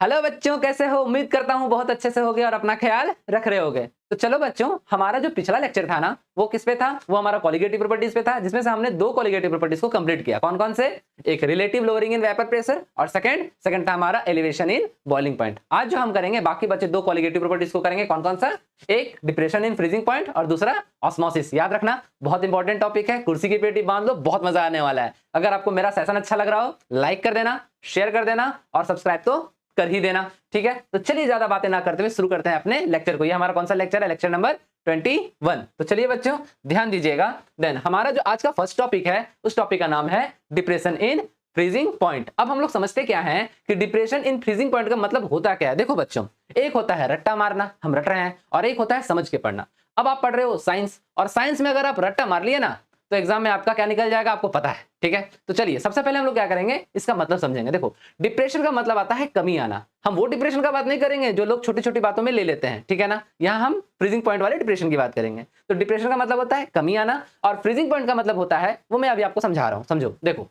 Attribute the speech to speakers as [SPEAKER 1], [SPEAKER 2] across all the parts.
[SPEAKER 1] Hello बच्चों, कैसे हो? उम्मीद करता हूँ बहुत अच्छे से होगे और अपना ख्याल रख रहे होगे। तो चलो बच्चों, हमारा जो पिछला लेक्चर था ना, वो किस पे था? वो हमारा कॉलिगेटिव प्रॉपर्टीज पे था, जिसमें से हमने दो कॉलिगेटिव प्रॉपर्टीज को कंप्लीट किया। कौन कौन से? एक relative lowering in vapour pressure और सेकंड था हमारा एलिवेशन इन बॉइलिंग पॉइंट। आज जो हम करेंगे बाकी बचे दो कॉलिगेटिव प्रॉपर्टीज को करेंगे। कौन कौन सा? एक डिप्रेशन इन फ्रीजिंग पॉइंट और दूसरा ऑस्मोसिस। याद रखना, बहुत इंपॉर्टेंट टॉपिक है। कुर्सी की पेटी बांध लो, बहुत मजा आने वाला है। अगर आपको मेरा सेशन अच्छा लग रहा हो, लाइक कर देना, शेयर कर देना और सब्सक्राइब तो कर ही देना। ठीक है, तो चलिए ज्यादा बातें ना करते हुए शुरू करते हैं अपने लेक्चर को। ये हमारा कौन सा लेक्चर है? Lecture number 21। तो चलिए बच्चों ध्यान दीजिएगा। देन हमारा जो आज का फर्स्ट टॉपिक है, उस टॉपिक का नाम है डिप्रेशन इन फ्रीजिंग पॉइंट। अब हम लोग समझते क्या है कि डिप्रेशन इन फ्रीजिंग पॉइंट का मतलब होता क्या है। देखो बच्चों, एक होता है रट्टा मारना, हम रट रहे हैं, और एक होता है समझ के पढ़ना। अब आप पढ़ रहे हो साइंस, और साइंस में अगर आप रट्टा मार लिए ना, तो एग्जाम में आपका क्या निकल जाएगा आपको पता है। ठीक है, तो चलिए सबसे पहले हम लोग क्या करेंगे, इसका मतलब समझेंगे। देखो, डिप्रेशन का मतलब आता है कमी आना। हम वो डिप्रेशन का बात नहीं करेंगे जो लोग छोटी छोटी बातों में ले लेते हैं, ठीक है ना। यहाँ हम फ्रीजिंग पॉइंट वाले डिप्रेशन की बात करेंगे। तो डिप्रेशन का मतलब होता है कमी आना, और फ्रीजिंग पॉइंट का मतलब होता है, वो मैं अभी आपको समझा रहा हूं। समझो, देखो,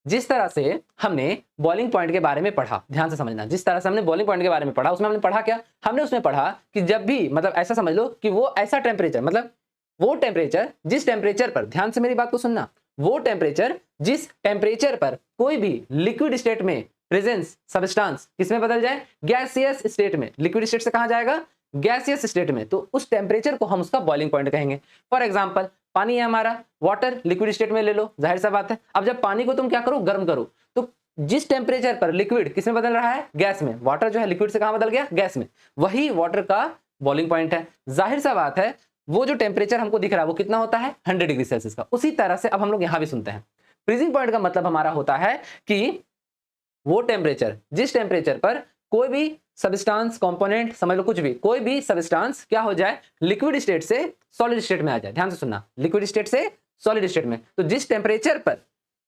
[SPEAKER 1] जिस तरह से हमने बॉइलिंग पॉइंट के बारे में पढ़ा, ध्यान से समझना, जिस तरह से हमने बॉइलिंग पॉइंट के बारे में पढ़ा, उसमें हमने पढ़ा क्या? हमने उसमें पढ़ा कि जब भी, मतलब ऐसा समझ लो कि वो ऐसा टेम्परेचर, मतलब वो टेम्परेचर जिस टेम्परेचर पर, ध्यान से मेरी बात को सुनना, वो टेम्परेचर जिस टेम्परेचर पर कोई भी लिक्विड स्टेट में प्रेजेंस सब्सटेंस किसमें बदल जाए? गैसियस स्टेट में। लिक्विड स्टेट से कहां जाएगा? गैसियस स्टेट में। तो उस टेम्परेचर को हम उसका बॉइलिंग पॉइंट कहेंगे। फॉर एग्जांपल, पानी है हमारा, वाटर लिक्विड स्टेट में ले लो, जाहिर सा बात है। अब जब पानी को तुम क्या करो, गर्म करो, तो जिस टेम्परेचर पर लिक्विड किसमें बदल रहा है? गैस में। वाटर जो है लिक्विड से कहां बदल गया? गैस में। वही वाटर का बॉइलिंग पॉइंट है। जाहिर सा बात है, वो जो टेम्परेचर हमको दिख रहा है वो कितना होता है? 100 डिग्री सेल्सियस का। उसी तरह से अब हम लोग यहां भी सुनते हैं, फ्रीजिंग पॉइंट का मतलब हमारा होता है कि वो टेम्परेचर जिस टेम्परेचर पर कोई भी सब्सटेंस, कंपोनेंट, समझ लो कुछ भी, कोई भी सब्सटेंस क्या हो जाए? लिक्विड स्टेट से सॉलिड स्टेट में आ जाए। ध्यान से सुनना, लिक्विड स्टेट से सॉलिड स्टेट में। तो जिस टेम्परेचर पर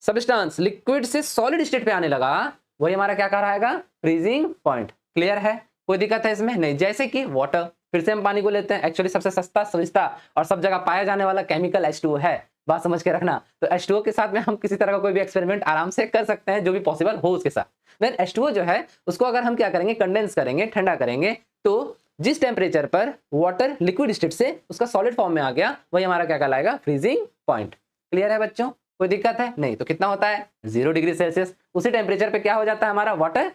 [SPEAKER 1] सब्सटेंस लिक्विड से सॉलिड स्टेट पे आने लगा, वही हमारा क्या कहलाएगा? Freezing point. क्लियर है? कोई दिक्कत है इसमें? नहीं। जैसे कि वाटर, फिर से हम पानी को लेते हैं, एक्चुअली सबसे सस्ता, सस्ता और सब जगह पाया जाने वाला केमिकल H2O है। बात समझ के रखना। तो H2O के साथ में हम किसी तरह का कोई भी एक्सपेरिमेंट आराम से कर सकते हैं, जो भी पॉसिबल हो उसके साथ। देन H2O जो है, उसको अगर हम क्या करेंगे? कंडेंस करेंगे, ठंडा करेंगे, तो जिस टेम्परेचर पर वाटर लिक्विड स्टेट से उसका सॉलिड फॉर्म में आ गया, वही हमारा क्या कहलाएगा? Freezing point. क्लियर है बच्चों? कोई दिक्कत है? नहीं। तो कितना होता है? 0 डिग्री सेल्सियस। उसी टेम्परेचर पे क्या हो जाता है हमारा? वाटर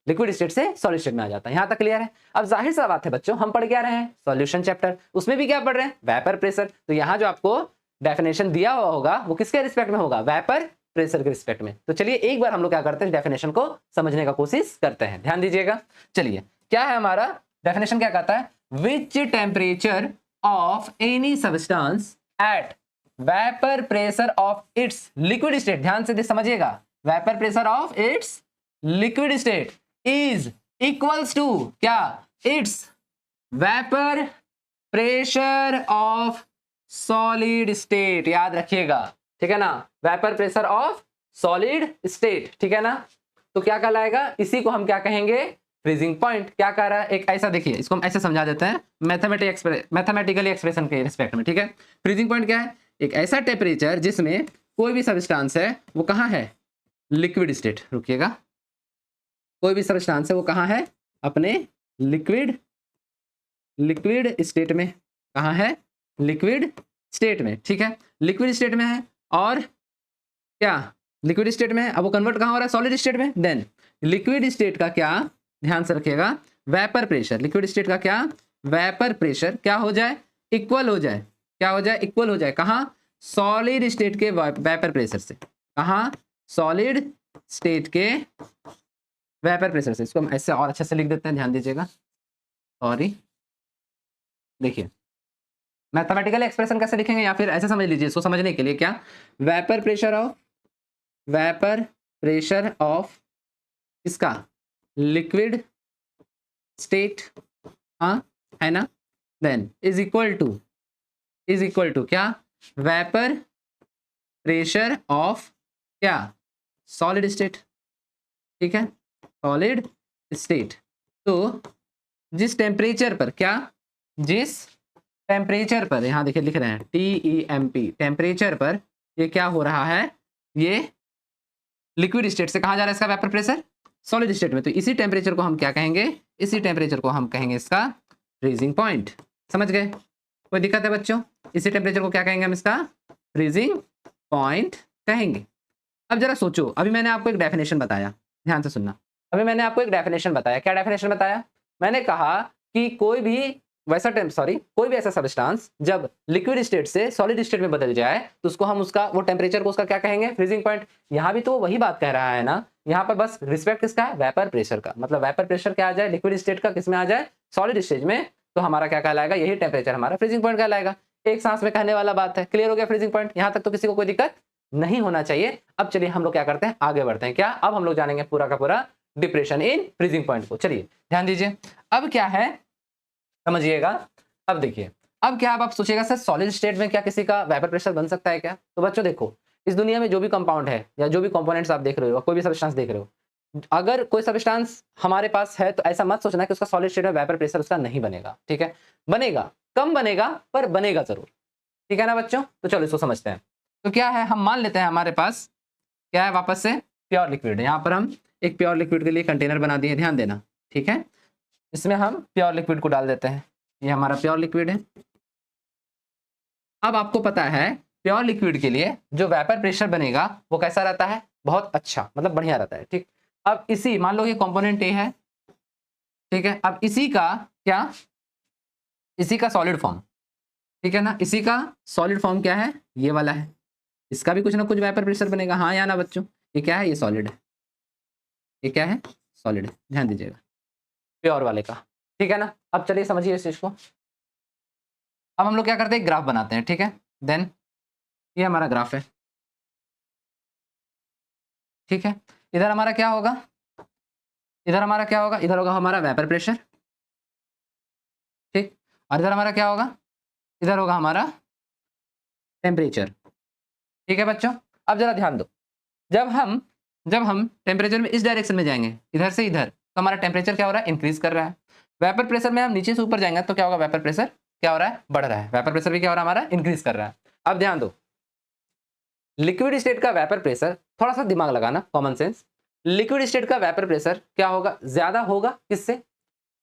[SPEAKER 1] लिक्विड स्टेट से सॉलिड स्टेट में आ जाता है। यहां तक क्लियर है? अब जाहिर सा बात है बच्चों, हम पढ़ क्या रहे हैं? Solution chapter. उसमें भी क्या पढ़ रहे हैं? Vapour pressure. तो यहां जो आपको डेफिनेशन दिया हुआ होगा, वो किसके रिस्पेक्ट में होगा? वेपर प्रेशर के रिस्पेक्ट में। तो चलिए एक बार हम लोग क्या करते हैं, डेफिनेशन को समझने का कोशिश करते हैं। ध्यान दीजिएगा। चलिए, क्या है हमारा डेफिनेशन? क्या कहता है? Which temperature of any substance at vapour pressure of its liquid state, ध्यान से समझिएगा, vapour pressure of its liquid state is equals to क्या? It's vapour pressure of solid state. याद रखिएगा, ठीक है ना? Vapour pressure of solid state, ठीक है ना? तो क्या कहलाएगा? इसी को हम क्या कहेंगे? Freezing point. क्या कह रहा है? एक ऐसा, देखिए, इसको हम ऐसे समझा देते हैं मैथमेटिकली एक्सप्रेशन के रिस्पेक्ट में। ठीक है, फ्रीजिंग पॉइंट क्या है? एक ऐसा टेम्परेचर जिसमें कोई भी सब्सटेंस है वो कहाँ है? Liquid state. रुकिएगा, कोई भी सब्सटेंस है वो कहाँ है? अपने लिक्विड स्टेट में। कहाँ है? लिक्विड स्टेट में। ठीक है, लिक्विड स्टेट में है, और क्या लिक्विड स्टेट में है। अब वो कन्वर्ट कहाँ हो रहा है? सॉलिड स्टेट में। देन लिक्विड स्टेट का क्या, ध्यान से रखिएगा, वेपर प्रेशर, लिक्विड स्टेट का क्या? वेपर प्रेशर क्या हो जाए? इक्वल हो जाए। क्या हो जाए? इक्वल हो जाए। कहाँ? सॉलिड स्टेट के वेपर प्रेशर से। कहाँ? सॉलिड स्टेट के वेपर प्रेशर से। इसको हम ऐसे और अच्छे से लिख देते हैं, ध्यान दीजिएगा। सॉरी, देखिए, मैथमेटिकल एक्सप्रेशन कैसे लिखेंगे, या फिर ऐसे समझ लीजिए इसको समझने के लिए, क्या? वेपर प्रेशर ऑफ इसका लिक्विड स्टेट, हाँ है ना? देन इज इक्वल टू क्या? वेपर प्रेशर ऑफ क्या? Solid state. ठीक है, सॉलिड स्टेट। तो जिस टेम्परेचर पर क्या, जिस टेम्परेचर पर, यहां देखिए लिख रहे हैं TEMP, टेम्परेचर पर ये क्या हो रहा है? ये लिक्विड स्टेट से कहां जा रहा है इसका वेपर प्रेशर? सॉलिड स्टेट में, तो इसी टेम्परेचर को हम क्या कहेंगे, इसी टेम्परेचर को हम कहेंगे इसका फ्रीजिंग पॉइंट। समझ गए? कोई दिक्कत है बच्चों? इसी टेम्परेचर को क्या कहेंगे हम, इसका फ्रीजिंग पॉइंट कहेंगे। अब जरा सोचो, अभी मैंने आपको एक डेफिनेशन बताया, ध्यान से सुनना। अभी मैंने आपको एक डेफिनेशन बताया। क्या डेफिनेशन बताया? मैंने कहा कि कोई भी ऐसा सब्सटेंस जब लिक्विड स्टेट से सॉलिड स्टेट में बदल जाए तो उसको हम वो टेम्परेचर को उसका क्या कहेंगे, फ्रीजिंग पॉइंट। यहाँ भी तो वही बात कह रहा है ना, यहाँ पर बस रिस्पेक्ट किसका है, वेपर प्रेशर का। मतलब वेपर प्रेशर क्या आ जाए, लिक्विड स्टेट का किसमें आ जाए, सॉलिड स्टेज में, तो हमारा क्या कहलाएगा, यही टेम्परेचर हमारा फ्रीजिंग पॉइंट कहलाएगा। एक सांस में कहने वाला बात है। क्लियर हो गया फ्रीजिंग पॉइंट? यहाँ तक तो किसी को कोई दिक्कत नहीं होना चाहिए। अब चलिए हम लोग क्या करते हैं, आगे बढ़ते हैं। क्या अब हम लोग जानेंगे पूरा का पूरा डिप्रेशन इन फ्रीजिंग पॉइंट को। चलिए ध्यान दीजिए। अब क्या है समझिएगा। अब देखिए, अब क्या आप सोचिएगा सर सॉलिड स्टेट में क्या किसी का वेपर प्रेशर बन सकता है क्या? तो बच्चों देखो, इस दुनिया में जो भी कंपाउंड है या जो भी कंपोनेंट्स आप देख रहे हो, कोई भी सब्सटेंस देख रहे हो, अगर कोई सब्सटेंस हमारे पास है तो ऐसा मत सोचना कि उसका सॉलिड स्टेट में वेपर प्रेशर उसका नहीं बनेगा। ठीक है, बनेगा, कम बनेगा पर बनेगा जरूर। ठीक है ना बच्चों? तो चलो इसको समझते हैं। तो क्या है, हम मान लेते हैं हमारे पास क्या है, वापस से प्योर लिक्विड। यहाँ पर हम एक प्योर लिक्विड के लिए कंटेनर बना दिए, ध्यान देना। ठीक है, इसमें हम प्योर लिक्विड को डाल देते हैं। ये हमारा प्योर लिक्विड है। अब आपको पता है प्योर लिक्विड के लिए जो वेपर प्रेशर बनेगा वो कैसा रहता है, बहुत अच्छा, मतलब बढ़िया रहता है। ठीक, अब इसी मान लो ये कंपोनेंट ए है, ठीक है, अब इसी का क्या, इसी का सॉलिड फॉर्म, ठीक है ना, इसी का सॉलिड फॉर्म क्या है, ये वाला है। इसका भी कुछ ना कुछ वेपर प्रेशर बनेगा, हाँ या ना बच्चों? ये क्या है, ये सॉलिड है। ये क्या है, सॉलिड है। ध्यान दीजिएगा, प्योर वाले का। ठीक है ना? अब चलिए समझिए इस चीज को। अब हम लोग क्या करते हैं, ग्राफ बनाते हैं। ठीक है, देन ये हमारा ग्राफ है। ठीक है, इधर हमारा क्या होगा, इधर हमारा क्या होगा, इधर होगा हमारा वेपर प्रेशर। ठीक, और इधर हमारा क्या होगा, इधर होगा हमारा टेम्परेचर। ठीक है बच्चों, अब जरा ध्यान दो, जब हम टेम्परेचर में इस डायरेक्शन में जाएंगे, इधर से इधर, तो हमारा टेम्परेचर क्या हो रहा है, इंक्रीज कर रहा है। वेपर प्रेशर में हम नीचे से ऊपर जाएंगे तो क्या होगा, वेपर प्रेशर क्या हो रहा है, बढ़ रहा है। वेपर प्रेशर भी क्या हो रहा है हमारा, इंक्रीज कर रहा है। अब ध्यान दो, लिक्विड स्टेट का वेपर प्रेशर, थोड़ा सा दिमाग लगाना, कॉमन सेंस, लिक्विड स्टेट का वेपर प्रेशर क्या होगा, ज्यादा होगा किससे,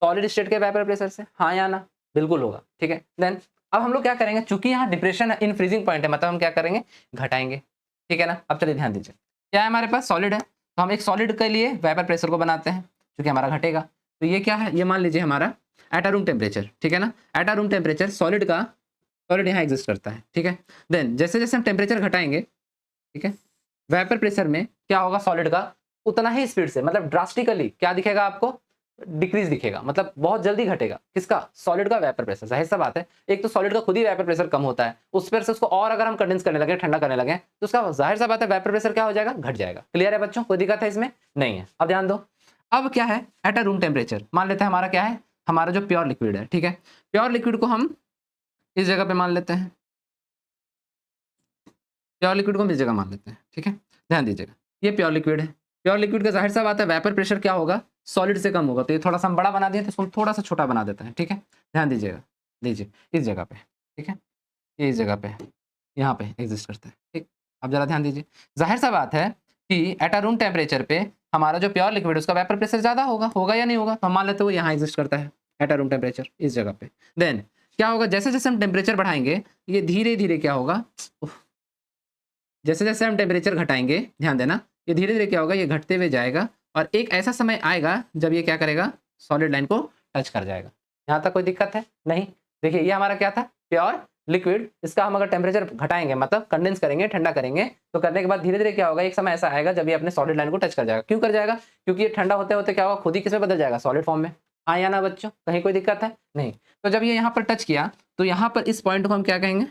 [SPEAKER 1] सॉलिड स्टेट के वेपर प्रेशर से, हाँ या ना? बिल्कुल होगा। ठीक है, देन अब हम लोग क्या करेंगे, चूंकि यहाँ डिप्रेशन इन फ्रीजिंग पॉइंट है, मतलब हम क्या करेंगे, घटाएंगे। ठीक है ना? अब चलिए ध्यान दीजिए, क्या है हमारे पास, सॉलिड है, तो हम एक सॉलिड के लिए वेपर प्रेशर को बनाते हैं, क्योंकि हमारा घटेगा। तो ये क्या है, ये मान लीजिए हमारा एट अ रूम टेम्परेचर। ठीक है ना, at a room temperature solid यहाँ एग्जिस्ट करता है। ठीक है, देन जैसे जैसे हम टेम्परेचर घटाएंगे, ठीक है, वेपर प्रेशर में क्या होगा, सॉलिड का उतना ही स्पीड से, मतलब ड्रास्टिकली क्या दिखेगा आपको, डिक्रीज दिखेगा, मतलब बहुत जल्दी घटेगा। किसका, सॉलिड का वेपर प्रेशर। जाहिर सा बात है, एक तो सॉलिड का खुद ही वेपर प्रेशर कम होता है, उस पर से उसको और अगर हम कंडेंस करने लगे, ठंडा करने लगे, तो उसका जाहिर सा बात है वेपर प्रेशर क्या हो जाएगा, घट जाएगा। क्लियर है बच्चों? कोई दिक्कत है इसमें? नहीं है। अब ध्यान दो, अब क्या है, एट अ रूम टेम्परेचर मान लेते हैं हमारा क्या है, हमारा जो प्योर लिक्विड है। ठीक है, प्योर लिक्विड को हम इस जगह पे मान लेते हैं, प्योर लिक्विड को हम इस जगह मान लेते हैं। ठीक है, ध्यान दीजिएगा, ये प्योर लिक्विड है। प्योर लिक्विड का जाहिर सा बात है वेपर प्रेशर क्या होगा, सॉलिड से कम होगा। तो ये थोड़ा सा हम बड़ा बना दिए, तो इसको हम थोड़ा सा छोटा बना देते हैं। ठीक है, ध्यान दीजिएगा, लीजिए इस जगह पे। ठीक है, ये इस जगह पे, यहाँ पे एग्जिस्ट करता है। ठीक, अब जरा ध्यान दीजिए, जाहिर सा बात है कि एट अ रूम टेम्परेचर पे हमारा जो प्योर लिक्विड है उसका वेपर प्रेशर ज्यादा होगा या नहीं होगा? तो हम मान लेते हैं वो यहाँ एग्जिस्ट करता है एट अ रूम टेम्परेचर, इस जगह पे। देन क्या होगा, जैसे जैसे हम टेम्परेचर बढ़ाएंगे, ये धीरे धीरे क्या होगा, जैसे जैसे हम टेम्परेचर घटाएंगे, ध्यान देना, ये धीरे धीरे क्या होगा, ये घटते हुए जाएगा, और एक ऐसा समय आएगा जब ये क्या करेगा, सॉलिड लाइन को टच कर जाएगा। यहाँ तक कोई दिक्कत है? नहीं। देखिए ये हमारा क्या था, प्योर लिक्विड, इसका हम अगर टेम्परेचर घटाएंगे, मतलब कंडेंस करेंगे, ठंडा करेंगे, तो करने के बाद धीरे धीरे क्या होगा, एक समय ऐसा आएगा जब ये अपने सॉलिड लाइन को टच कर जाएगा। क्यों कर जाएगा? क्योंकि ये ठंडा होते होते क्या होगा, खुद ही किसमें बदल जाएगा, सॉलिड फॉर्म में। हाँ या ना बच्चों? कहीं कोई दिक्कत है? नहीं। तो जब ये यहाँ पर टच किया, तो यहाँ पर इस पॉइंट को हम क्या कहेंगे,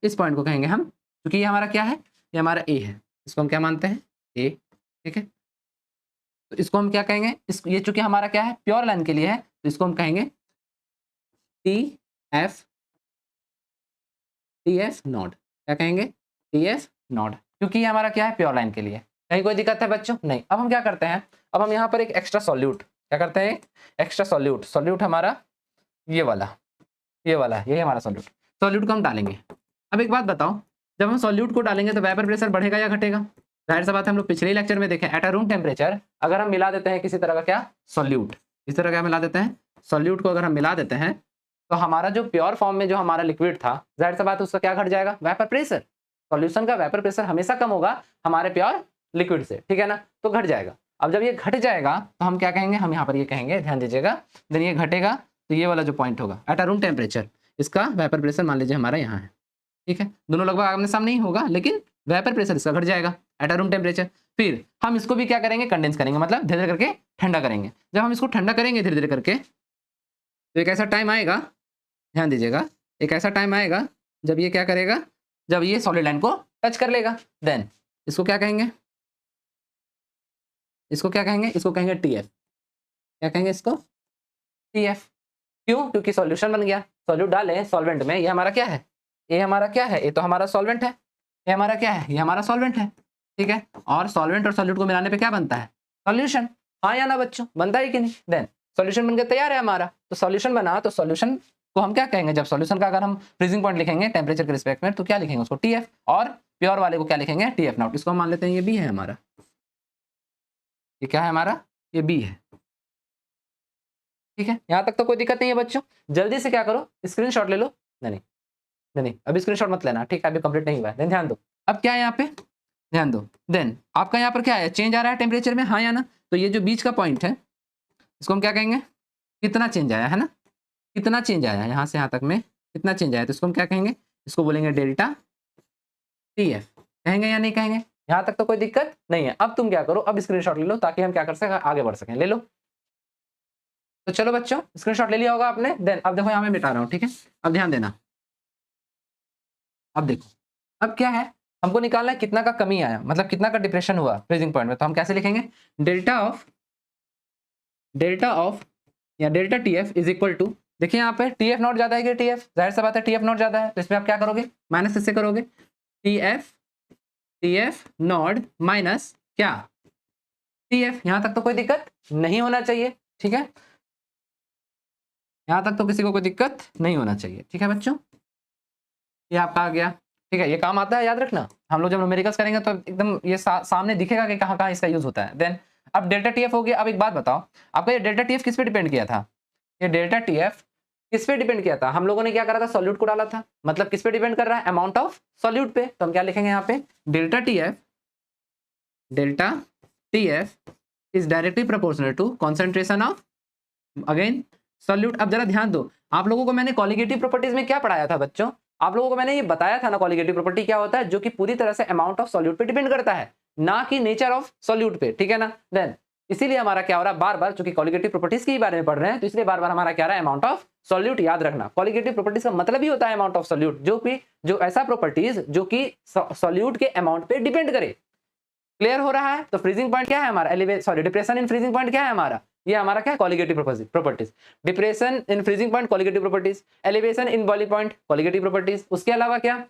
[SPEAKER 1] इस पॉइंट को कहेंगे हम, क्योंकि ये हमारा क्या है, ये हमारा ए है, इसको हम क्या मानते हैं, ए। ठीक है, तो इसको हम क्या कहेंगे, ये चूंकि हमारा क्या है, प्योर लाइन के लिए है, तो इसको हम कहेंगे टी एफ नॉट। क्या कहेंगे, टी एफ नॉट, क्योंकि ये हमारा क्या है, प्योर लाइन के लिए। कहीं कोई दिक्कत है बच्चों? नहीं। अब हम क्या करते हैं, अब हम यहाँ पर एक एक्स्ट्रा सॉल्यूट, क्या करते हैं, एक्स्ट्रा सॉल्यूट हमारा ये वाला यही हमारा सॉल्यूट को हम डालेंगे। अब एक बात बताओ, जब हम सॉल्यूट को डालेंगे तो वेपर प्रेशर बढ़ेगा या घटेगा? जाहिर सा बात है हम लोग पिछले लेक्चर में देखें एट अ रूम टेम्परेचर अगर हम मिला देते हैं किसी तरह का क्या सॉल्यूट, इस तरह क्या मिला देते हैं सॉल्यूट को अगर हम मिला देते हैं तो हमारा जो प्योर फॉर्म में जो हमारा लिक्विड था जाहिर सा बात उसका क्या घट जाएगा वेपर प्रेशर। सॉल्यूशन का वेपर प्रेशर हमेशा कम होगा हमारे प्योर लिक्विड से, ठीक है ना, तो घट जाएगा। अब जब ये घट जाएगा तो हम क्या कहेंगे, हम यहाँ पर ये कहेंगे, ध्यान दीजिएगा, देन ये घटेगा तो ये वाला जो पॉइंट होगा एट अ रूम टेम्परेचर, इसका वेपर प्रेशर मान लीजिए हमारा यहाँ है, ठीक है, दोनों लगभग आमने सामने ही होगा लेकिन वेपर प्रेशर इसका घट जाएगा एट अ रूम टेम्परेचर। फिर हम इसको भी क्या करेंगे कंडेंस करेंगे, मतलब धीरे धीरे करके ठंडा करेंगे। जब हम इसको ठंडा करेंगे धीरे धीरे करके तो एक ऐसा टाइम आएगा, ध्यान दीजिएगा, एक ऐसा टाइम आएगा जब ये क्या करेगा, जब ये सॉलिड लाइन को टच कर लेगा, देन इसको क्या कहेंगे, इसको क्या कहेंगे, इसको कहेंगे टीएफ। क्या कहेंगे इसको, टीएफ। क्यों, क्योंकि सॉल्यूशन बन गया, सॉल्यूट डाले सॉल्वेंट में, ये हमारा क्या है, ये हमारा क्या है, ये तो हमारा सॉल्वेंट है, ये हमारा क्या है, ये हमारा सॉल्वेंट है, ठीक है, और सॉल्वेंट और सॉल्यूट को मिलाने पे क्या बनता है, सॉल्यूशन, हाँ या ना बच्चों, बनता है कि नहीं। देन सॉल्यूशन बनकर तैयार है हमारा, तो सॉल्यूशन बना, तो सॉल्यूशन को हम क्या कहेंगे, जब सॉल्यूशन का अगर हम फ्रीजिंग पॉइंट लिखेंगे टेम्परेचर के रिस्पेक्ट में तो क्या लिखेंगे उसको टीएफ, और प्योर वाले को क्या लिखेंगे टीएफ नॉट। इसको हम मान लेते हैं ये बी है हमारा, ये क्या है हमारा, ये बी है, ठीक है, यहाँ तक तो कोई दिक्कत नहीं है बच्चों। जल्दी से क्या करो स्क्रीनशॉट ले लो, नहीं नहीं अभी स्क्रीनशॉट मत लेना, ठीक है, अभी कंप्लीट नहीं हुआ है। देन ध्यान दो, अब क्या है यहाँ पे, ध्यान दो, देन आपका यहाँ पर क्या है, चेंज आ रहा है टेम्परेचर में, हाँ या ना, तो ये जो बीच का पॉइंट है इसको हम क्या कहेंगे, कितना चेंज आया है ना, कितना चेंज आया है यहाँ से यहाँ तक में, कितना चेंज आया, तो इसको हम क्या कहेंगे, इसको बोलेंगे डेल्टा टीएफ, कहेंगे या नहीं कहेंगे, यहाँ तक तो कोई दिक्कत नहीं है। अब तुम क्या करो, अब स्क्रीनशॉट ले लो ताकि हम क्या कर सकें, आगे बढ़ सकें, ले लो। तो चलो बच्चों स्क्रीनशॉट ले लिया होगा आपने, देन अब देखो यहाँ मैं मिटा रहा हूँ, ठीक है, अब ध्यान देना, अब देखो, अब क्या है, हमको निकालना है कितना का कमी आया, मतलब कितना का डिप्रेशन हुआ फ्रीजिंग पॉइंट में, तो हम कैसे लिखेंगे, डेल्टा ऑफ या delta TF is equal to, देखिए यहाँ पे टीएफ नॉट ज्यादा है कि टीएफ, जाहिर सा बात है टीएफ नॉट ज्यादा है, तो इसमें आप क्या करोगे, माइनस इससे करोगे, टीएफ नॉट माइनस क्या टीएफ, यहां तक तो कोई दिक्कत नहीं होना चाहिए, ठीक है, यहां तक तो किसी को कोई दिक्कत नहीं होना चाहिए, ठीक है बच्चों, ये आपका आ गया, ठीक है, ये काम आता है, याद रखना, हम लोग जब न्यूमेरिकल्स करेंगे तो एकदम ये सामने दिखेगा कि कहाँ कहाँ इसका यूज होता है। देन अब डेल्टा टीएफ हो गया, अब एक बात बताओ, आपका ये डेल्टा टीएफ किस पे डिपेंड किया था, ये डेल्टा टीएफ किस पे डिपेंड किया था, हम लोगों ने क्या करा था, सॉल्यूट को डाला था, मतलब किस पे डिपेंड कर रहा है, अमाउंट ऑफ सॉल्यूट पे, तो हम क्या लिखेंगे यहाँ पे, delta TF is directly proportional to concentration of again solute. अब जरा ध्यान दो, आप लोगों को मैंने कॉलिगेटिव प्रॉपर्टीज में क्या पढ़ाया था बच्चों, आप लोगों को मैंने ये बताया था ना कॉलिगेटिव प्रॉपर्टी क्या होता है, जो कि पूरी तरह से अमाउंट ऑफ सॉल्यूट पे डिपेंड करता है, ना कि नेचर ऑफ सॉल्यूट पे, ठीक है ना। देन इसीलिए हमारा क्या हो रहा है, बार बार चूंकि कॉलिगेटिव प्रॉपर्टीज के बारे में पढ़ रहे हैं तो इसलिए बार बार हमारा क्या रहा है, अमाउंट ऑफ सॉल्यूट याद रखना। कॉलिगेटिव प्रॉपर्टीज का मतलब ही होता है अमाउंट ऑफ सॉल्यूट, जो ऐसा प्रॉपर्टीज जो कि सॉल्यूट के अमाउंट पे डिपेंड करे। क्लियर हो रहा है, तो फ्रीजिंग पॉइंट क्या है हमारा, डिप्रेशन इन फ्रीजिंग पॉइंट क्या है हमारा, ये हमारा क्या है, colligative properties, depression in freezing point colligative properties, elevation in boiling point colligative properties. उसके अलावा क्या,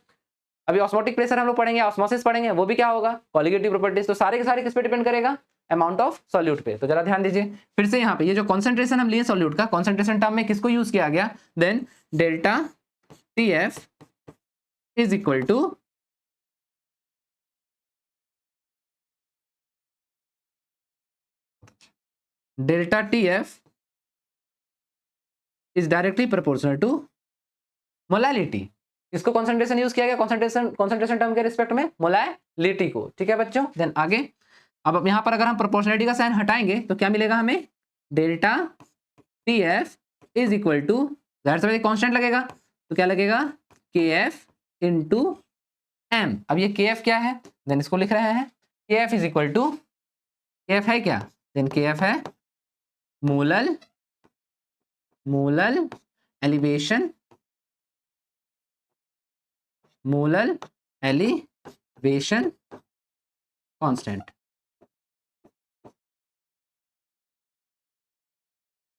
[SPEAKER 1] अभी ऑस्मोटिक प्रेशर हम लोग पढ़ेंगे, ऑस्मोसिस पढ़ेंगे, वो भी क्या होगा, कॉलिगेटिव प्रॉपर्टीज। तो सारे के सारे किस पे डिपेंड करेगा, अमाउंट ऑफ सॉल्यूट पे। तो जरा ध्यान दीजिए फिर से, यहाँ पे ये जो कॉन्सेंट्रेशन हम लिए सॉल्यूट का, कॉन्सेंट्रेशन टर्म में किसको यूज किया गया, then delta TF is equal to delta TF is directly proportional to molality. इसको कॉन्सेंट्रेशन यूज किया गया, कॉन्सेंट्रेशन टर्म के रिस्पेक्ट में मोलैलिटी को, ठीक है बच्चों। देन आगे, अब यहाँ पर अगर हम प्रोपोर्शनलिटी का साइन हटाएंगे तो क्या मिलेगा हमें, delta TF is equal to, जाहिर सी बात कांस्टेंट लगेगा तो क्या लगेगा, के एफ इंटू एम। अब ये के एफ क्या है, देन इसको लिख रहे हैं के F is equal to, K F है क्या, देन के एफ है मोलल एलिवेशन कांस्टेंट,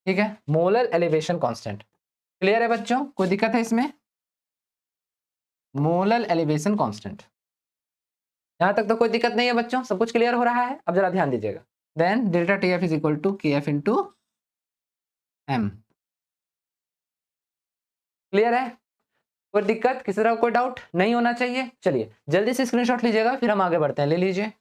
[SPEAKER 1] ठीक है, मोलर एलिवेशन कांस्टेंट। क्लियर है बच्चों, कोई दिक्कत है इसमें, मोलर एलिवेशन कांस्टेंट, यहां तक तो कोई दिक्कत नहीं है बच्चों, सब कुछ क्लियर हो रहा है। अब जरा ध्यान दीजिएगा, then delta TF is equal to K F into M. Clear है, कोई दिक्कत, किसी तरह कोई डाउट नहीं होना चाहिए। चलिए जल्दी से स्क्रीनशॉट लीजिएगा, फिर हम आगे बढ़ते हैं, ले लीजिए।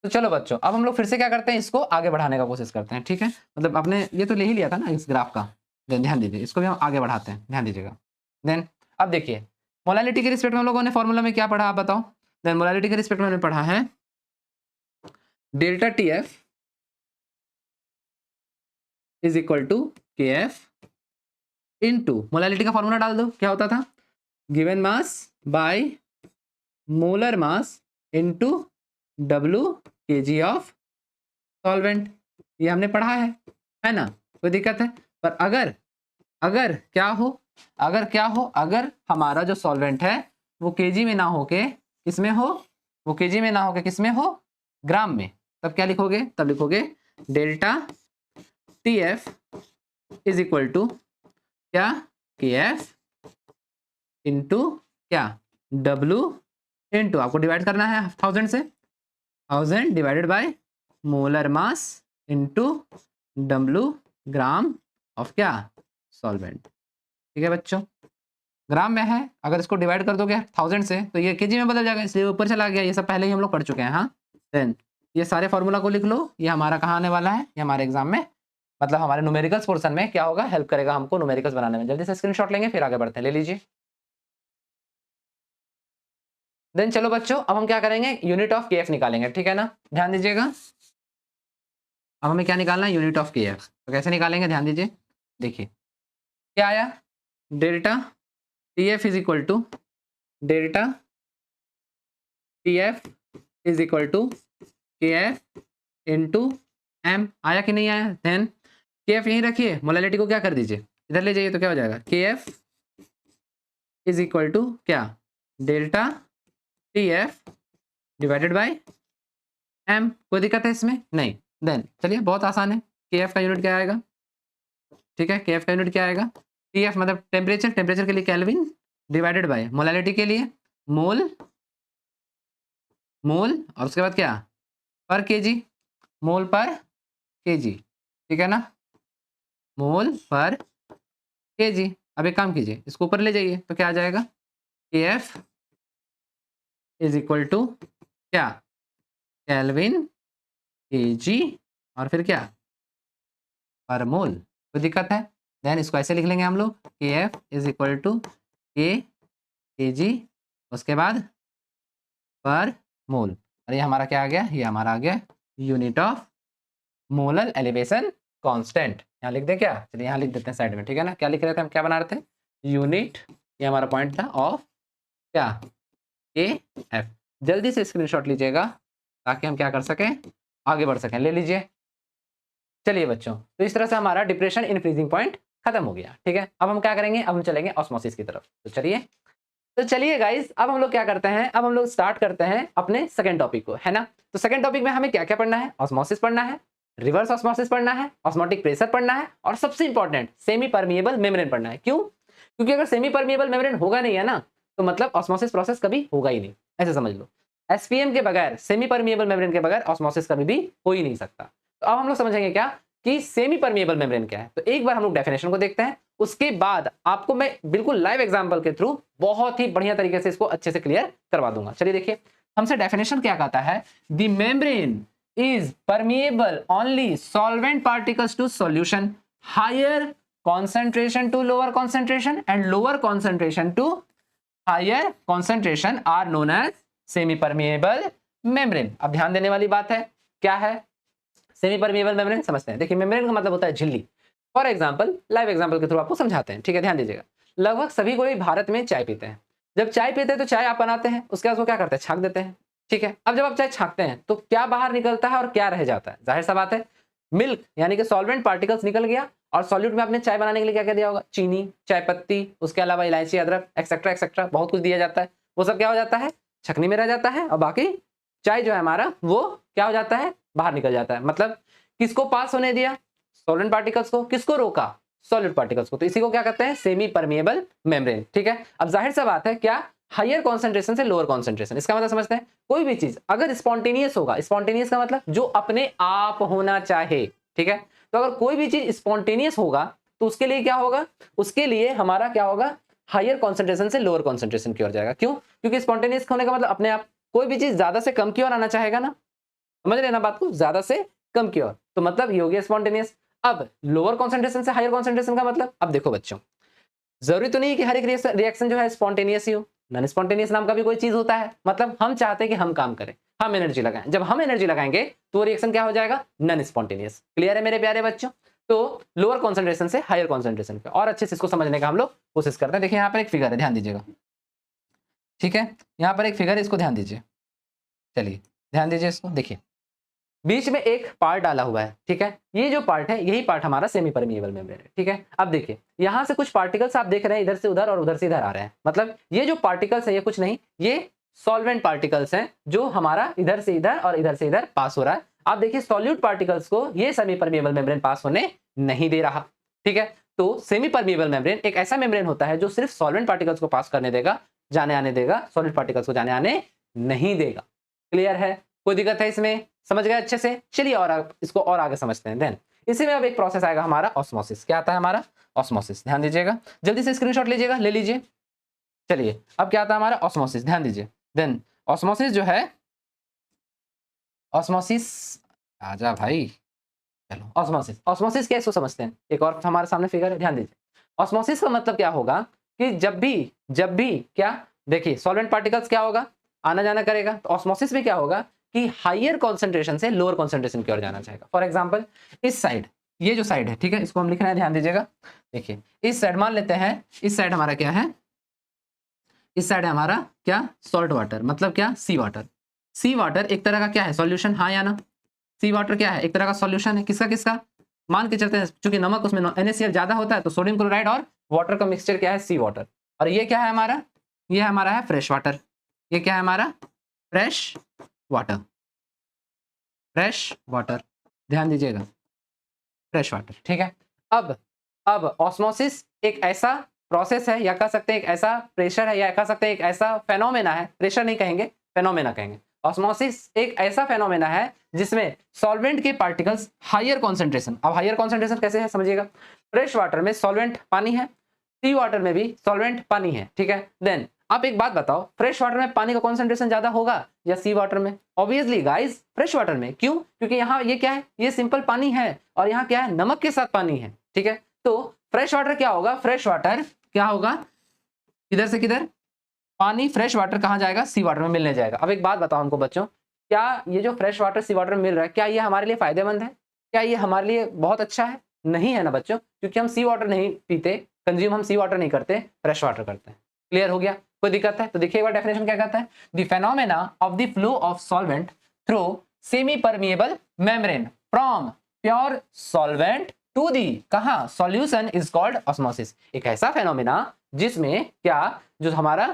[SPEAKER 1] तो चलो बच्चों, अब हम लोग फिर से क्या करते हैं, इसको आगे बढ़ाने का कोशिश करते हैं। ठीक है, मतलब आपने ये तो ले ही लिया था ना इस ग्राफ का, ध्यान दीजिए, इसको भी हम आगे बढ़ाते हैं, ध्यान दीजिएगा। देन अब देखिए, मोलालिटी के रिस्पेक्ट में हम लोगों ने फॉर्मूला में क्या पढ़ा, आप बताओ। देन मोलालिटी के रिस्पेक्ट में हमने पढ़ा है delta T F is equal to K F into, molality का फॉर्मूला डाल दो, क्या होता था, given mass by molar mass into W KG of solvent. ये हमने पढ़ा है ना, कोई दिक्कत है। पर अगर अगर हमारा जो सॉल्वेंट है वो केजी में ना होके किसमें हो, वो केजी में ना होके किसमें हो, ग्राम में, तब क्या लिखोगे, तब लिखोगे delta T F is equal to क्या, के एफ इंटू क्या, डब्ल्यू इंटू, आपको डिवाइड करना है 1000 से, 1000 divided by molar mass into W gram of क्या, सॉल्वेंट। ठीक है बच्चों, ग्राम में है, अगर इसको डिवाइड कर दोगे 1000 से तो ये केजी में बदल जाएगा, इसलिए ऊपर चला गया, ये सब पहले ही हम लोग पढ़ चुके हैं। हाँ, देन ये सारे फॉर्मूला को लिख लो, ये हमारा कहाँ आने वाला है, ये हमारे एग्जाम में, मतलब हमारे न्यूमेरिकल्स पोर्शन में क्या होगा, हेल्प करेगा हमको न्यूमेरिकल्स बनाने में। जल्दी से स्क्रीनशॉट लेंगे फिर आगे बढ़ते हैं, ले लीजिए। देन चलो बच्चों, अब हम क्या करेंगे, यूनिट ऑफ के एफ निकालेंगे, ठीक है ना, ध्यान दीजिएगा। अब हमें क्या निकालना है, यूनिट ऑफ के एफ। तो कैसे निकालेंगे, ध्यान दीजिए, देखिए क्या आया, delta T F is equal to delta T F is equal to K F into M, आया कि नहीं आया। देन के एफ यहीं रखिए, मोलालिटी को क्या कर दीजिए, इधर ले जाइए, तो क्या हो जाएगा, K F is equal to क्या, delta T F divided by M. कोई दिक्कत है इसमें, नहीं। देन चलिए, बहुत आसान है, के एफ का यूनिट क्या आएगा, ठीक है, के एफ का यूनिट क्या आएगा, टी एफ मतलब टेम्परेचर, टेम्परेचर के लिए केल्विन डिवाइडेड बाय मोलालिटी के लिए मोल, और उसके बाद क्या, पर केजी, मोल पर केजी, ठीक है ना, मोल पर केजी। अब एक काम कीजिए, इसको ऊपर ले जाइए, तो क्या आ जाएगा, K F is equal to क्या, केल्विन केजी और फिर क्या, पर मोल। कोई दिक्कत है। देन इसको ऐसे लिख लेंगे हम लोग, के एफ इज इक्वल टू के जी, उसके बाद पर मोल, और ये हमारा क्या आ गया, ये हमारा आ गया unit of molar elevation constant. यहाँ लिख दे क्या, चलिए यहाँ लिख देते हैं साइड में, ठीक है ना। क्या लिख रहे थे हम, क्या बना रहे थे, यूनिट, ये हमारा पॉइंट था, ऑफ क्या, के एफ। जल्दी से स्क्रीनशॉट लीजिएगा ताकि हम क्या कर सकें, आगे बढ़ सकें, ले लीजिए। चलिए बच्चों, तो इस तरह से हमारा डिप्रेशन इन फ्रीजिंग पॉइंट खत्म हो गया, ठीक है। अब हम क्या करेंगे, अब हम चलेंगे ऑस्मोसिस की तरफ। तो चलिए गाइस, अब हम लोग क्या करते हैं, अब हम लोग स्टार्ट करते हैं अपने सेकंड टॉपिक को, है ना। तो सेकंड टॉपिक में हमें क्या क्या पढ़ना है, ऑस्मोसिस पढ़ना है, रिवर्स ऑस्मोसिस पढ़ना है, ऑस्मोटिक प्रेशर पढ़ना है, और सबसे इंपॉर्टेंट सेमी परमिएबल मेम्ब्रेन पढ़ना है। क्यों, क्योंकि अगर सेमी परमिएबल मेम्ब्रेन होगा नहीं है ना, तो मतलब ऑस्मोसिस प्रोसेस कभी होगा ही नहीं, ऐसे समझ लो। एसपीएम के बगैर, सेमी परमिएबल मेम्ब्रेन के बगैर ऑस्मोसिस कभी भी हो ही नहीं सकता। तो अब हम लोग समझेंगे क्या कि सेमी परमिएबल मेम्ब्रेन क्या है। तो एक बार हम लोग डेफिनेशन को देखते हैं, उसके बाद आपको मैं बिल्कुल लाइव एग्जांपल के थ्रू बहुत ही बढ़िया तरीके से इसको अच्छे से क्लियर करवा दूंगा। चलिए देखिए, हमसे डेफिनेशन क्या कहता है, the membrane is permeable only solvent particles to solution, higher concentration to lower concentration and lower concentration to higher concentration are known as semi permeable membrane। अब ध्यान देने वाली बात है, क्या है सेमी परमिएबल मेम्ब्रेन, समझते हैं। देखिए, मेम्ब्रेन का मतलब होता है झिल्ली। फॉर एग्जांपल, लाइव एग्जांपल के थ्रू आपको समझाते हैं, ठीक है, ध्यान दीजिएगा। लगभग सभी कोई भारत में चाय पीते हैं। जब चाय पीते हैं तो चाय आप बनाते हैं, उसके बाद वो क्या करते हैं, छांक देते हैं, ठीक है। अब जब आप चाय छांकते हैं तो क्या बाहर निकलता है और क्या रह जाता है, जाहिर सा बात है, मिल्क यानी कि सॉल्वेंट पार्टिकल्स निकल गया, और सॉल्यूट में आपने चाय बनाने के लिए क्या क्या दिया होगा, चीनी, चाय पत्ती, उसके अलावा इलायची, अदरक, एक्सेट्रा एक्सेट्रा, बहुत कुछ दिया जाता है। वो सब क्या हो जाता है, छकनी में रह जाता है, और बाकी चाय जो है हमारा वो क्या हो जाता है, बाहर निकल जाता है। मतलब किसको पास होने दिया, सॉल्वेंट पार्टिकल्स को, किसको रोका, सॉलिड पार्टिकल्स को। तो इसी को क्या कहते हैं, सेमी परमिएबल मेम्ब्रेन, ठीक है। अब जाहिर सा बात है, क्या हायर कॉन्सेंट्रेशन से लोअर कॉन्सेंट्रेशन, इसका मतलब समझते हैं, कोई भी चीज अगर स्पॉन्टेनियस होगा, स्पॉन्टेनियस का मतलब जो अपने आप होना चाहे, ठीक है। तो अगर कोई भी चीज स्पॉन्टेनियस होगा तो उसके लिए क्या होगा, उसके लिए हमारा क्या होगा, हायर कॉन्सेंट्रेशन से लोअर कॉन्सेंट्रेशन की ओर जाएगा। क्यों, क्योंकि स्पॉन्टेनियस होने का मतलब अपने आप, कोई भी चीज ज्यादा से कम की ओर आना चाहेगा ना, समझ लेना बात को, ज्यादा से कम की ओर, तो मतलब ये हो गया स्पॉन्टेनियस। अब लोअर कॉन्सेंट्रेशन से हायर कॉन्सेंट्रेशन का मतलब, अब देखो बच्चों, जरूरी तो नहीं कि हर एक रिएक्शन जो है स्पॉन्टेनियस ही हो, नॉन स्पॉन्टेनियस नाम का भी कोई चीज होता है। मतलब हम चाहते हैं कि हम काम करें, हम एनर्जी लगाएं, जब हम एनर्जी लगाएंगे तो रिएक्शन क्या हो जाएगा, नॉन स्पॉन्टेनियस। क्लियर है मेरे प्यारे बच्चों? तो लोअर कॉन्सेंट्रेशन से हायर कॉन्सेंट्रेशन पे और अच्छे से इसको समझने का हम लोग कोशिश करते हैं। देखिए यहाँ पर एक फिगर है, ध्यान दीजिएगा, ठीक है, यहाँ पर एक फिगर है, इसको ध्यान दीजिए, चलिए ध्यान दीजिए इसको, देखिए बीच में एक पार्ट डाला हुआ है, ठीक है, ये जो पार्ट है यही पार्ट हमारा सेमी परमिएबल मेम्ब्रेन है, ठीक है। अब देखिए यहाँ से कुछ पार्टिकल्स आप देख रहे हैं इधर से उधर और उधर से इधर आ रहे हैं, मतलब ये जो पार्टिकल्स है ये कुछ नहीं, ये सॉल्वेंट पार्टिकल्स हैं जो हमारा इधर से इधर और इधर से इधर पास हो रहा है। आप देखिए सॉल्यूट पार्टिकल्स को ये सेमी परमिएबल मेम्ब्रेन पास होने नहीं दे रहा, ठीक है। तो सेमी परमिएबल मेम्ब्रेन एक ऐसा मेम्ब्रेन होता है जो सिर्फ सॉल्वेंट पार्टिकल्स को पास करने देगा, जाने आने देगा, सॉलिड पार्टिकल्स को जाने आने नहीं देगा। क्लियर है? कोई दिक्कत है इसमें? समझ गए अच्छे से? चलिए और इसको और आगे समझते हैं। देन इसी में अब एक प्रोसेस आएगा हमारा ऑस्मोसिस। क्या आता है हमारा? ऑस्मोसिस। ध्यान दीजिएगा, जल्दी से स्क्रीनशॉट लीजिएगा, ले लीजिए। चलिए अब क्या आता है हमारा? ऑस्मोसिस। ध्यान दीजिए। देन ऑस्मोसिस जो है, ऑस्मोसिस, आजा भाई, चलो ऑस्मोसिस। ऑस्मोसिस क्या, इसको समझते हैं। एक और हमारे सामने फिगर है, ध्यान दीजिए। ऑस्मोसिस का मतलब क्या होगा कि जब भी क्या, देखिए सॉल्वेंट पार्टिकल्स क्या होगा, आना जाना करेगा। तो ऑस्मोसिस में क्या होगा कि हायर कॉन्सेंट्रेशन से लोअर कॉन्सेंट्रेशन की ओर जाना चाहेगा। फॉर एग्जांपल इस साइड, ये जो साइड है, ठीक है, इसको हम लिख रहे हैं, ध्यान दीजिएगा। देखिए इस साइड मान लेते हैं, इस साइड हमारा क्या है, इस साइड है हमारा क्या, सॉल्ट वाटर, मतलब क्या, सी वाटर। सी वाटर एक तरह का क्या है, सॉल्यूशन, हाँ या ना? सी वाटर क्या है, एक तरह का सॉल्यूशन है। किसका किसका? मान के चलते हैं, चूंकि नमक उसमें NaCl ज्यादा होता है, तो सोडियम क्लोराइड और वाटर का मिक्सचर क्या है, सी वाटर। और ये क्या है हमारा, ये हमारा है फ्रेश वाटर। ये क्या है हमारा? Fresh water. फ्रेश वाटर, ध्यान दीजिएगा, फ्रेश वाटर, ठीक है। अब ऑस्मोसिस एक ऐसा प्रोसेस है, या कह सकते हैं एक ऐसा प्रेशर है, या कह सकते हैं एक ऐसा फेनोमेना है, प्रेशर नहीं कहेंगे, फेनोमेना कहेंगे। ऑस्मोसिस एक ऐसा फेनोमेना है जिसमें सॉल्वेंट के पार्टिकल्स हायर कॉन्सेंट्रेशन, अब हायर कॉन्सेंट्रेशन कैसे है समझिएगा। फ्रेश वाटर में सॉल्वेंट पानी है, सी वाटर में भी सॉल्वेंट पानी है, ठीक है। देन आप एक बात बताओ, फ्रेश वाटर में पानी का कॉन्सेंट्रेशन ज्यादा होगा या सी वाटर में? ऑब्वियसली गाइस फ्रेश वाटर में। क्यों? क्योंकि यहाँ ये क्या है, ये सिंपल पानी है, और यहाँ क्या है, नमक के साथ पानी है, ठीक है। तो फ्रेश वाटर क्या होगा, फ्रेश वाटर क्या होगा, किधर से किधर, पानी फ्रेश वाटर कहाँ जाएगा, सी वाटर में मिलने जाएगा। अब एक बात बताओ हमको बच्चों, क्या ये जो फ्रेश वाटर सी वाटर में मिल रहा है, क्या ये हमारे लिए फायदेमंद है? क्या ये हमारे लिए बहुत अच्छा है? नहीं है ना बच्चों, क्योंकि हम सी वाटर नहीं पीते, कंज्यूम हम सी वाटर नहीं करते, फ्रेश वाटर करते हैं। क्लियर हो गया? कोई दिक्कत है? तो देखिए एक बार डेफिनेशन क्या कहता है, the phenomena of the flow of solvent through semi permeable membrane from pure solvent to the कहा सॉल्यूशन इज कॉल्ड ऑस्मोसिस। एक ऐसा फेनोमेना जिसमें क्या, जो हमारा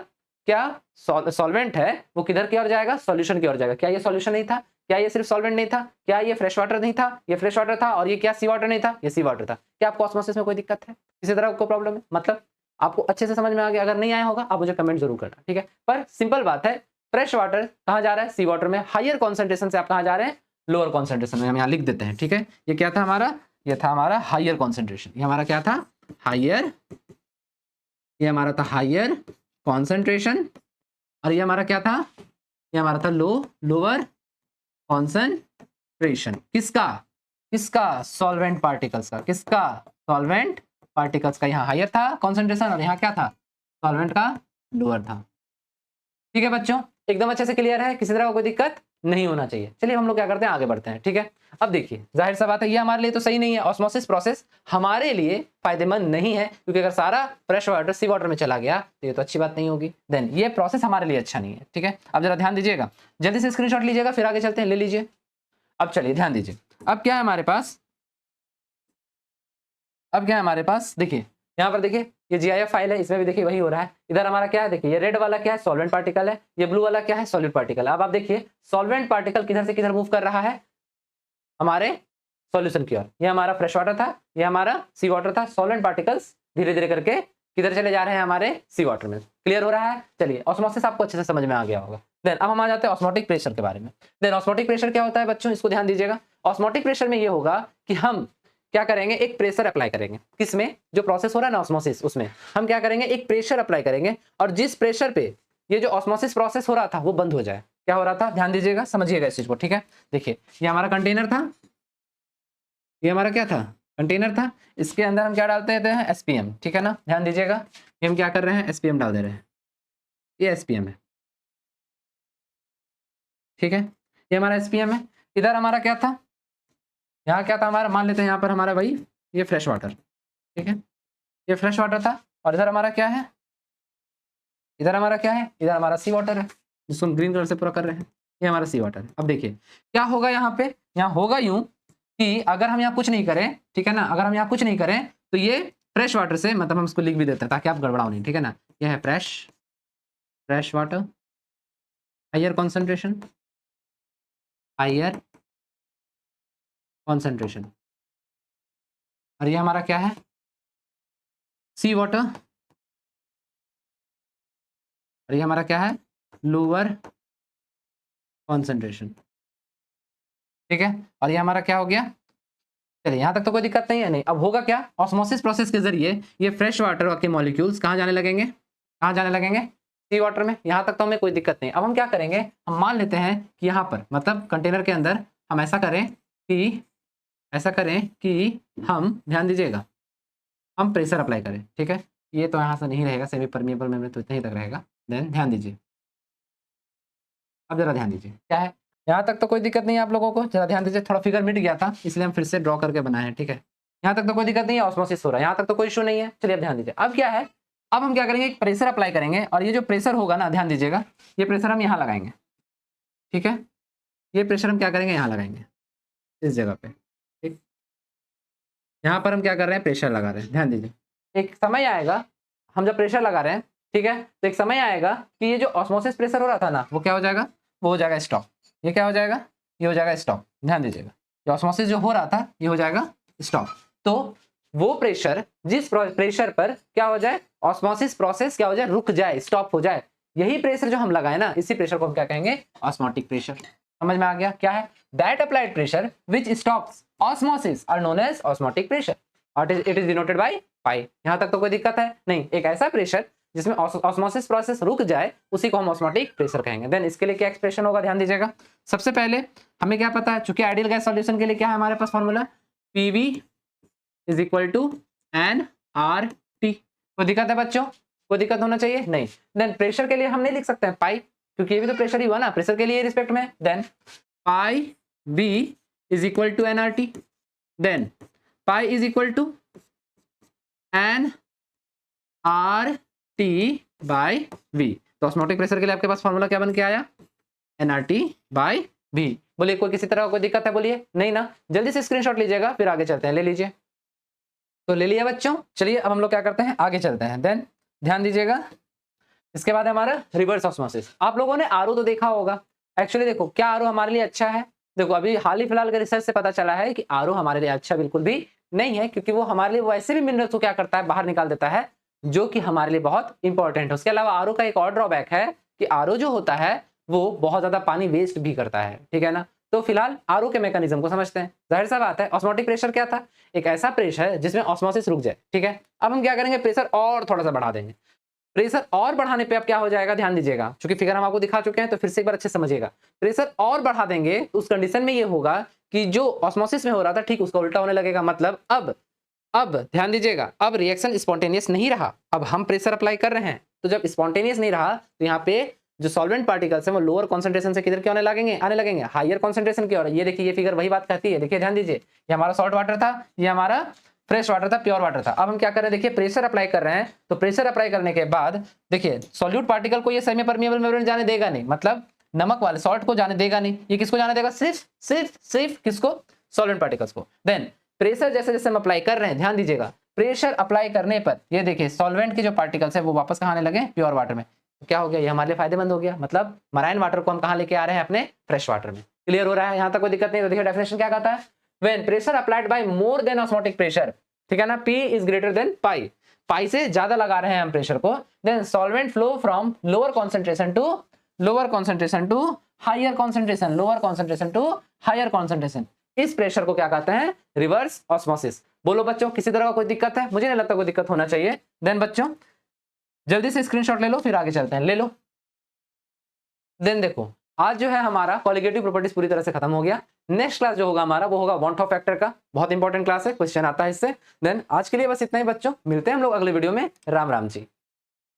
[SPEAKER 1] क्या सॉल्वेंट है वो किधर की ओर जाएगा, सॉल्यूशन की ओर जाएगा। क्या ये सॉल्यूशन नहीं था? क्या ये सिर्फ सॉल्वेंट नहीं था? क्या ये फ्रेश वाटर नहीं था? ये फ्रेश वाटर था। और ये क्या, सी वाटर नहीं था? ये सी वाटर था। क्या आपको ऑस्मोसिस में कोई दिक्कत है, किसी तरह को प्रॉब्लम है? मतलब आपको अच्छे से समझ में आ गया? अगर नहीं आया होगा आप मुझे कमेंट जरूर करना, ठीक है। पर सिंपल बात है, फ्रेश वाटर कहाँ जा रहा है, सी वाटर में। हायर कॉन्सेंट्रेशन से आप कहाँ जा रहे हैं, लोअर कॉन्सेंट्रेशन में। हम यहाँ लिख देते हैं, ठीक है। ये क्या था हमारा, ये था हमारा हायर कॉन्सेंट्रेशन। ये हमारा क्या था, हायर, ये हमारा था हायर कॉन्सेंट्रेशन। और ये हमारा क्या था, ये हमारा था लोअर कॉन्सेंट्रेशन। किसका किसका, सॉल्वेंट पार्टिकल्स का। किसका, सॉल्वेंट पार्टिकल्स का। यहाँ हायर था कॉन्सेंट्रेशन और यहाँ क्या था, सॉल्वेंट का लोअर था। ठीक है बच्चों, एकदम अच्छे से क्लियर है, किसी तरह का कोई दिक्कत नहीं होना चाहिए। चलिए हम लोग क्या करते हैं, आगे बढ़ते हैं, ठीक है। अब देखिए जाहिर सा बात है, ये हमारे लिए तो सही नहीं है, ऑस्मोसिस प्रोसेस हमारे लिए फायदेमंद नहीं है, क्योंकि अगर सारा फ्रेश वाटर सी वाटर में चला गया तो ये तो अच्छी बात नहीं होगी। देन ये प्रोसेस हमारे लिए अच्छा नहीं है, ठीक है। अब जरा ध्यान दीजिएगा, जल्दी से स्क्रीनशॉट लीजिएगा, फिर आगे चलते हैं, ले लीजिए। अब चलिए ध्यान दीजिए, अब क्या है हमारे पास, अब क्या है हमारे पास, देखिए यहाँ पर देखिए ये GIF फाइल है, इसमें भी देखिए वही हो रहा है। इधर हमारा क्या है, देखिए ये रेड वाला क्या है, सॉल्वेंट पार्टिकल है, ये ब्लू वाला क्या है, सॉलिड पार्टिकल। अब आप देखिए सॉल्वेंट पार्टिकल किधर से किधर मूव कर रहा है, हमारे सॉल्यूशन की ओर। ये हमारा फ्रेश वाटर था, ये हमारा सी वाटर था। सॉल्वेंट पार्टिकल्स धीरे धीरे करके किधर चले जा रहे हैं, हमारे सी वाटर में। क्लियर हो रहा है? चलिए ऑस्मोसिस आपको अच्छे से समझ में आ गया होगा। देन अब हम आ जाते हैं ऑस्मोटिक प्रेशर के बारे में। देन ऑस्मोटिक प्रेशर क्या होता है बच्चों, इसको ध्यान दीजिएगा। ऑस्मोटिक प्रेशर में ये होगा कि हम क्या करेंगे, एक प्रेशर अप्लाई करेंगे। किसमें, जो प्रोसेस हो रहा है ना ऑस्मोसिस, उसमें हम क्या करेंगे, एक प्रेशर अप्लाई करेंगे, और जिस प्रेशर पे ये जो ऑस्मोसिस प्रोसेस हो रहा था वो बंद हो जाए, क्या हो रहा था, ध्यान दीजिएगा, समझिएगा इस चीज को, ठीक है। देखिए ये हमारा कंटेनर था, ये हमारा क्या था, कंटेनर था, इसके अंदर हम क्या डालते थे, एसपीएम, ठीक है ना। ध्यान दीजिएगा, ये हम क्या कर रहे हैं, एसपीएम डाल दे रहे हैं, ये एसपीएम है, ठीक है, ये हमारा एसपीएम है। इधर हमारा क्या था, यहाँ क्या था हमारा, मान लेते हैं यहाँ पर हमारा भाई ये फ्रेश वाटर, ठीक है, ये फ्रेश वाटर था। और इधर हमारा क्या है, इधर हमारा क्या है, इधर हमारा सी वाटर है, जिसको हम ग्रीन कलर से पूरा कर रहे हैं, ये हमारा सी वाटर है। अब देखिए क्या होगा यहाँ पे, यहाँ होगा यूं कि अगर हम यहाँ कुछ नहीं करें, ठीक है ना, अगर हम यहाँ कुछ नहीं करें तो ये फ्रेश वाटर से, मतलब हम इसको लिख भी देते हैं ताकि आप गड़बड़ाओ नहीं, ठीक है ना। ये है fresh water, higher concentration, higher concentration. और ये हमारा क्या है, सी वाटर, और ये हमारा क्या है, लोअर कॉन्सेंट्रेशन, ठीक है। और ये हमारा क्या हो गया, चलिए यहाँ तक तो कोई दिक्कत नहीं है। नहीं, अब होगा क्या, ऑस्मोसिस प्रोसेस के जरिए ये फ्रेश वाटर के मॉलिक्यूल्स कहाँ जाने लगेंगे, कहाँ जाने लगेंगे, सी वाटर में। यहाँ तक तो हमें कोई दिक्कत नहीं। अब हम क्या करेंगे, हम मान लेते हैं कि यहाँ पर मतलब कंटेनर के अंदर हम ऐसा करें कि हम, ध्यान दीजिएगा, हम प्रेशर अप्लाई करें, ठीक है। ये तो यहाँ से नहीं रहेगा, सेमी परमिएबल मेम्ब्रेन तो इतना ही तक रहेगा। देन ध्यान दीजिए, अब जरा ध्यान दीजिए क्या है, यहाँ तक तो कोई दिक्कत नहीं है आप लोगों को, जरा ध्यान दीजिए, थोड़ा फिगर मिट गया था इसलिए हम फिर से ड्रॉ करके बनाए हैं, ठीक है। यहाँ तक तो कोई दिक्कत नहीं है, ऑस्मोसिस हो रहा है, यहाँ तक तो कोई इशू नहीं है। चलिए अब ध्यान दीजिए, अब क्या है, अब हम क्या करेंगे, एक प्रेशर अप्लाई करेंगे, और ये जो प्रेशर होगा ना, ध्यान दीजिएगा, ये प्रेशर हम यहाँ लगाएंगे, ठीक है, ये प्रेशर हम क्या करेंगे, यहाँ लगाएंगे, इस जगह पे, ठीक। यहाँ पर हम क्या कर रहे हैं, प्रेशर लगा रहे हैं। ध्यान दीजिए, एक समय आएगा, हम जब प्रेशर लगा रहे हैं, ठीक है, तो एक समय आएगा कि ये जो ऑस्मोसिस प्रेशर हो रहा था ना, वो क्या हो जाएगा, वो हो जाएगा स्टॉप। ये क्या हो जाएगा, ये हो जाएगा स्टॉप। ध्यान दीजिएगा, ये ऑस्मोसिस जो हो रहा था ये हो जाएगा स्टॉप। तो वो प्रेशर, जिस प्रेशर पर क्या हो जाए, ऑस्मोसिस प्रोसेस क्या हो जाए, रुक जाए, स्टॉप हो जाए, यही प्रेशर जो हम लगाए ना, इसी प्रेशर को हम क्या कहेंगे, ऑस्मोटिक प्रेशर। समझ में आ गया क्या है, that applied pressure which stops osmosis are known as osmotic pressure और it is denoted by pi. यहां तक तो कोई दिक्कत है नहीं। एक ऐसा प्रेशर जिसमें ऑस्मोसिस प्रोसेस रुक जाए, उसी को हम ऑस्मोटिक प्रेशर कहेंगे। देन इसके लिए क्या एक्सप्रेशन होगा, ध्यान दीजिएगा। सबसे पहले हमें क्या पता है, चूंकि आइडियल गैस सॉल्यूशन के लिए क्या है हमारे पास formula, PV is equal to NRT। कोई दिक्कत है बच्चों, कोई दिक्कत होना चाहिए नहीं। देन प्रेशर के लिए हम नहीं लिख सकते हैं पाई, क्योंकि ये भी तो प्रेशर ही हुआ ना, प्रेशर के लिए रिस्पेक्ट में। Then pi B is equal to NRT, then pi is equal to NRT by V। तो ऑस्मोटिक प्रेशर के लिए आपके पास फॉर्मूला क्या बन के आया, NRT बाय V। बोलिए कोई किसी तरह का कोई दिक्कत है, बोलिए नहीं ना। जल्दी से स्क्रीनशॉट लीजिएगा, फिर आगे चलते हैं। ले लीजिए, तो ले लिया बच्चों। चलिए अब हम लोग क्या करते हैं, आगे चलते हैं। देन ध्यान दीजिएगा, इसके बाद हमारा रिवर्स ऑस्मोसिस। आप लोगों ने आरओ तो देखा होगा। एक्चुअली देखो क्या आरओ हमारे लिए अच्छा है, देखो अभी हाल ही फिलहाल के रिसर्च से पता चला है कि आरओ हमारे लिए अच्छा बिल्कुल भी नहीं है, क्योंकि वो हमारे लिए वैसे भी मिनरल्स को क्या करता है, बाहर निकाल देता है, जो कि हमारे लिए बहुत इंपॉर्टेंट है। उसके अलावा आरओ का एक और ड्रॉबैक है कि आरओ जो होता है वो बहुत ज्यादा पानी वेस्ट भी करता है, ठीक है ना। तो फिलहाल आरओ के मैकेनिज्म को समझते हैं। जाहिर सा बात है, ऑस्मोटिक प्रेशर क्या था, एक ऐसा प्रेशर जिसमें ऑस्मोसिस रुक जाए, ठीक है। अब हम क्या करेंगे, प्रेशर और थोड़ा सा बढ़ा देंगे। प्रेशर और बढ़ाने पे अब क्या हो जाएगा, ध्यान दीजिएगा, क्योंकि फिगर हम आपको दिखा चुके हैं, तो फिर से एक बार अच्छे समझिएगा। प्रेशर और बढ़ा देंगे तो उस कंडीशन में ये होगा कि जो ऑस्मोसिस में हो रहा था ठीक उसका उल्टा होने लगेगा। मतलब अब ध्यान दीजिएगा, अब रिएक्शन स्पॉन्टेनियस नहीं रहा। अब हम प्रेशर अप्लाई कर रहे हैं, तो जब स्पॉन्टेनियस नहीं रहा तो यहाँ पे जो सॉल्वेंट पार्टिकल्स हैं वो लोअर कॉन्सेंट्रेशन से किधर के आने लगेंगे हायर कॉन्सेंट्रेशन की ओर। ये देखिए, ये फिगर वही बात कहती है। देखिए ध्यान दीजिए, ये हमारा सॉल्ट वाटर था, ये हमारा फ्रेश वाटर था, प्योर वाटर था। अब हम क्या कर रहे हैं, देखिए प्रेशर अप्लाई कर रहे हैं, तो प्रेशर अप्लाई करने के बाद देखिए सॉल्यूट पार्टिकल को ये सेमी परमिएबल मेम्ब्रेन जाने देगा नहीं, मतलब नमक वाले सॉल्ट को जाने देगा नहीं। ये किसको जाने देगा, सिर्फ किसको, सॉल्वेंट पार्टिकल्स को। देन प्रेशर जैसे जैसे हम अप्लाई कर रहे हैं, ध्यान दीजिएगा, प्रेशर अप्लाई करने पर ये देखिए सॉल्वेंट के जो पार्टिकल्स है वो वापस कहाँ आने लगे, प्योर वाटर में। तो क्या हो गया, ये हमारे लिए फायदेमंद हो गया। मतलब मराइन वाटर को हम कहाँ लेके आ रहे हैं, अपने फ्रेश वाटर में। क्लियर हो रहा है, यहाँ तक कोई दिक्कत नहीं। तो देखिए डेफिनेशन क्या कहता है, when pressure applied by more than osmotic pressure, ठीक है ना, P is greater than pi, pi से ज्यादा लगा रहे हैं हम प्रेशर को। Then solvent flow from lower concentration to higher concentration, lower concentration to higher concentration. इस प्रेशर को क्या कहते हैं, रिवर्स ऑस्मोसिस। बोलो बच्चों, किसी तरह का कोई दिक्कत है, मुझे नहीं लगता कोई दिक्कत होना चाहिए। देन बच्चों जल्दी से स्क्रीनशॉट ले लो, फिर आगे चलते हैं। ले लो। देन देखो आज जो है हमारा कॉलिगेटिव प्रॉपर्टीज पूरी तरह से खत्म हो गया। नेक्स्ट क्लास जो होगा हमारा वो होगा वन ऑफ फैक्टर का, बहुत इंपॉर्टेंट क्लास है, क्वेश्चन आता है इससे। देन आज के लिए बस इतना ही बच्चों, मिलते हैं हम लोग अगले वीडियो में। राम राम जी।